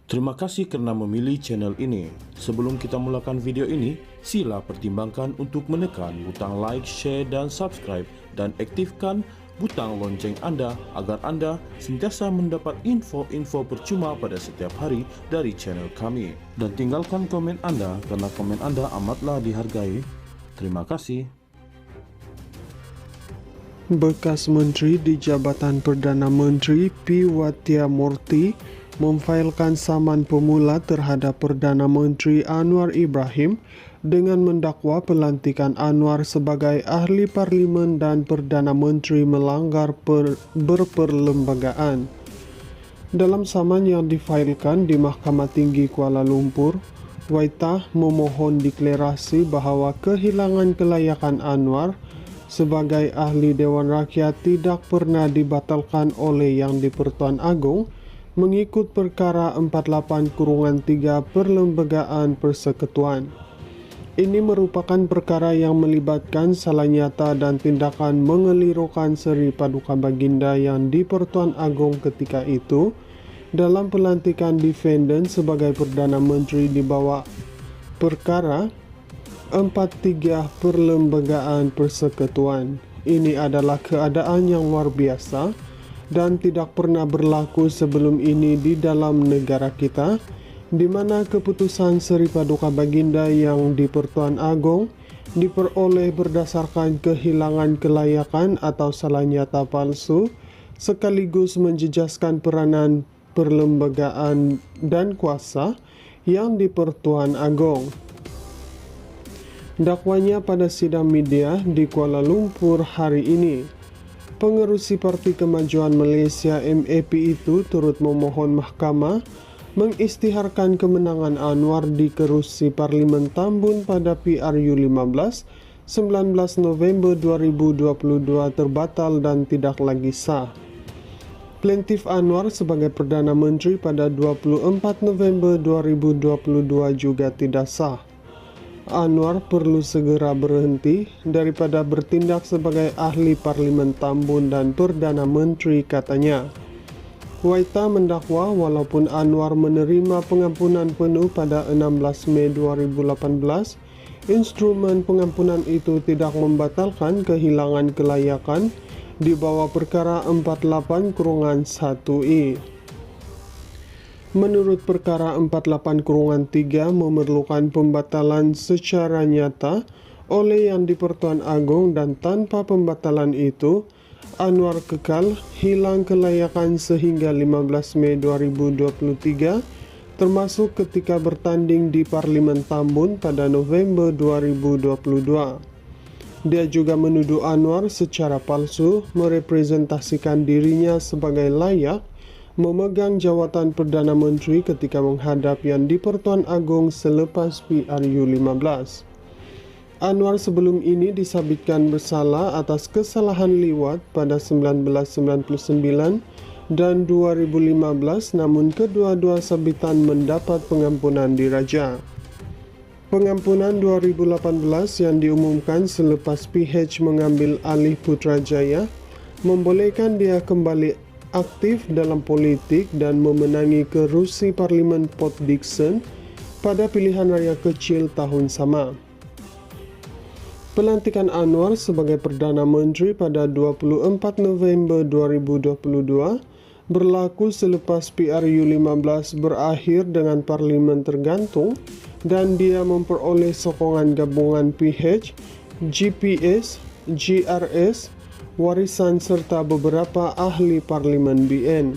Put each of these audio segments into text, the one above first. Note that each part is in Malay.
Terima kasih kerana memilih channel ini. Sebelum kita mulakan video ini, sila pertimbangkan untuk menekan butang like, share dan subscribe dan aktifkan butang lonceng anda agar anda sentiasa mendapat info-info percuma pada setiap hari dari channel kami. Dan tinggalkan komen anda kerana komen anda amatlah dihargai. Terima kasih. Bekas Menteri di Jabatan Perdana Menteri P. Wathiamurthy memfailkan saman pemula terhadap Perdana Menteri Anwar Ibrahim dengan mendakwa pelantikan Anwar sebagai ahli parlimen dan Perdana Menteri melanggar berperlembagaan. Dalam saman yang difailkan di Mahkamah Tinggi Kuala Lumpur, Waitah memohon deklarasi bahawa kehilangan kelayakan Anwar sebagai ahli Dewan Rakyat tidak pernah dibatalkan oleh Yang di-Pertuan Agong mengikut perkara 48/3 Perlembagaan Persekutuan. Ini merupakan perkara yang melibatkan salah nyata dan tindakan mengelirukan Seri Paduka Baginda Yang di-Pertuan Agong ketika itu dalam pelantikan defendant sebagai Perdana Menteri di bawah perkara 43 Perlembagaan Persekutuan. Ini adalah keadaan yang luar biasa dan tidak pernah berlaku sebelum ini di dalam negara kita, di mana keputusan Seri Paduka Baginda Yang di-Pertuan Agong diperoleh berdasarkan kehilangan kelayakan atau salah nyata palsu, sekaligus menjejaskan peranan perlembagaan dan kuasa Yang di-Pertuan Agong. Dakwanya pada sidang media di Kuala Lumpur hari ini. Pengerusi Parti Kemajuan Malaysia MAP itu turut memohon mahkamah mengisytiharkan kemenangan Anwar di kerusi Parlimen Tambun pada PRU 15 19 November 2022 terbatal dan tidak lagi sah. Plaintiff Anwar sebagai Perdana Menteri pada 24 November 2022 juga tidak sah. Anwar perlu segera berhenti daripada bertindak sebagai ahli Parlimen Tambun dan Perdana Menteri, katanya. Waitah mendakwa walaupun Anwar menerima pengampunan penuh pada 16 Mei 2018, instrumen pengampunan itu tidak membatalkan kehilangan kelayakan di bawah perkara 48/1I. Menurut perkara 48/3 memerlukan pembatalan secara nyata oleh Yang di-Pertuan Agong, dan tanpa pembatalan itu Anwar kekal hilang kelayakan sehingga 15 Mei 2023, termasuk ketika bertanding di Parlimen Tambun pada November 2022. Dia juga menuduh Anwar secara palsu merepresentasikan dirinya sebagai layak memegang jawatan Perdana Menteri ketika menghadap Yang di-Pertuan Agong selepas PRU 15. Anwar sebelum ini disabitkan bersalah atas kesalahan liwat pada 1999 dan 2015, namun kedua-dua sabitan mendapat pengampunan diraja. Pengampunan 2018 yang diumumkan selepas PH mengambil alih Putrajaya membolehkan dia kembali aktif dalam politik dan memenangi kerusi Parlimen Port Dickson pada pilihan raya kecil tahun sama. Pelantikan Anwar sebagai Perdana Menteri pada 24 November 2022 berlaku selepas PRU 15 berakhir dengan Parlimen tergantung dan dia memperoleh sokongan gabungan PH, GPS, GRS, warisan serta beberapa ahli Parlimen BN.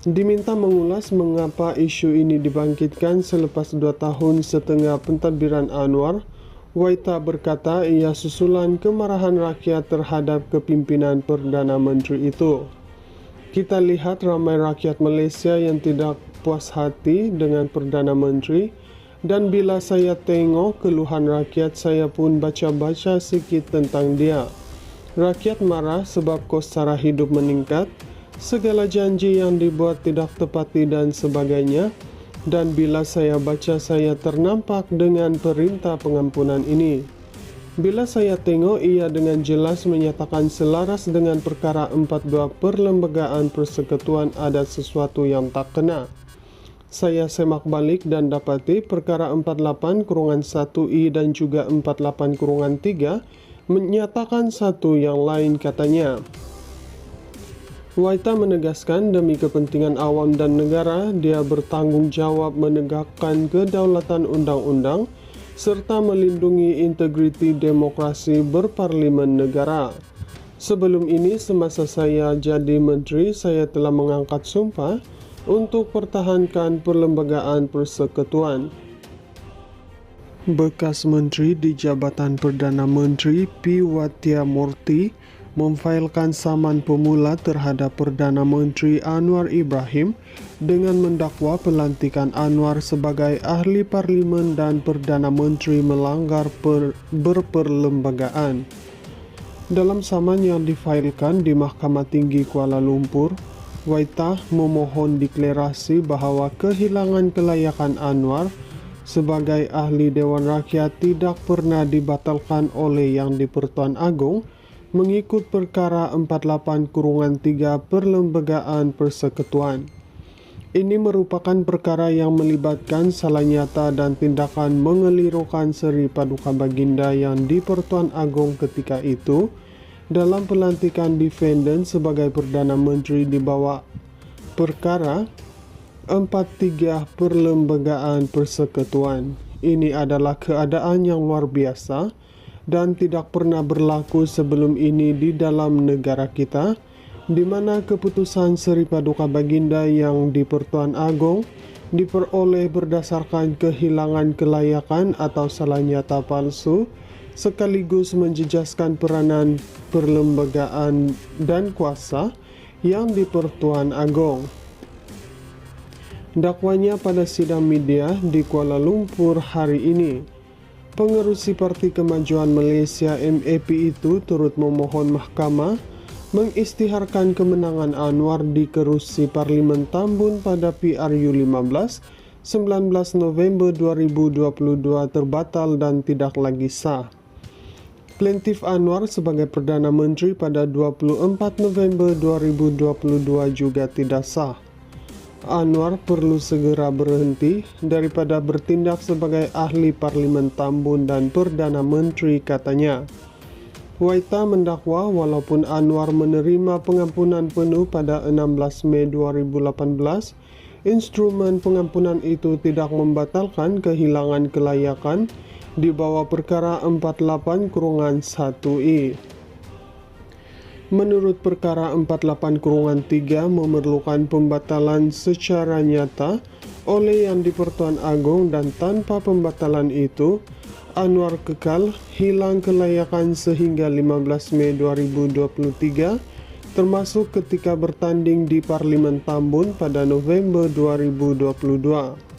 Diminta mengulas mengapa isu ini dibangkitkan selepas 2 tahun setengah pentadbiran Anwar, Waitah berkata ia susulan kemarahan rakyat terhadap kepimpinan Perdana Menteri itu. Kita lihat ramai rakyat Malaysia yang tidak puas hati dengan Perdana Menteri, dan bila saya tengok keluhan rakyat, saya pun baca-baca sikit tentang dia. Rakyat marah sebab kos sara hidup meningkat, segala janji yang dibuat tidak tepati dan sebagainya. Dan bila saya baca, saya ternampak dengan perintah pengampunan ini. Bila saya tengok, ia dengan jelas menyatakan selaras dengan perkara 42 Perlembagaan Persekutuan ada sesuatu yang tak kena. Saya semak balik dan dapati perkara 48-1I dan juga 48-3 menyatakan satu yang lain katanya. Waitah menegaskan demi kepentingan awam dan negara, dia bertanggung jawab menegakkan kedaulatan undang-undang serta melindungi integriti demokrasi berparlimen negara. Sebelum ini, semasa saya jadi menteri, saya telah mengangkat sumpah untuk pertahankan perlembagaan persekutuan. Bekas Menteri di Jabatan Perdana Menteri P. Wathiamurthy memfailkan saman pemula terhadap Perdana Menteri Anwar Ibrahim dengan mendakwa pelantikan Anwar sebagai ahli parlimen dan Perdana Menteri melanggar berperlembagaan. Dalam saman yang difailkan di Mahkamah Tinggi Kuala Lumpur, Waitah memohon deklarasi bahwa kehilangan kelayakan Anwar sebagai ahli Dewan Rakyat tidak pernah dibatalkan oleh Yang di-Pertuan Agong mengikut perkara 48-3 Perlembagaan Persekutuan. Ini merupakan perkara yang melibatkan salah nyata dan tindakan mengelirukan Seri Paduka Baginda Yang di-Pertuan Agong ketika itu dalam pelantikan defendant sebagai Perdana Menteri di bawah perkara 43 Perlembagaan Persekutuan. Ini adalah keadaan yang luar biasa dan tidak pernah berlaku sebelum ini di dalam negara kita, di mana keputusan Seri Paduka Baginda Yang di-Pertuan Agong diperoleh berdasarkan kehilangan kelayakan atau salah nyata palsu, sekaligus menjejaskan peranan perlembagaan dan kuasa Yang di-Pertuan Agong. Dakwanya pada sidang media di Kuala Lumpur hari ini, pengerusi Parti Kemajuan Malaysia MAP itu turut memohon mahkamah mengisytiharkan kemenangan Anwar di kerusi Parlimen Tambun pada PRU 15 19 November 2022 terbatal dan tidak lagi sah. Plaintiff Anwar sebagai Perdana Menteri pada 24 November 2022 juga tidak sah. Anwar perlu segera berhenti daripada bertindak sebagai ahli Parlimen Tambun dan Perdana Menteri, katanya. Waitah mendakwa walaupun Anwar menerima pengampunan penuh pada 16 Mei 2018, instrumen pengampunan itu tidak membatalkan kehilangan kelayakan di bawah perkara 48-1I. Menurut perkara 48-3 memerlukan pembatalan secara nyata oleh Yang di-Pertuan Agong, dan tanpa pembatalan itu Anwar kekal hilang kelayakan sehingga 15 Mei 2023, termasuk ketika bertanding di Parlimen Tambun pada November 2022.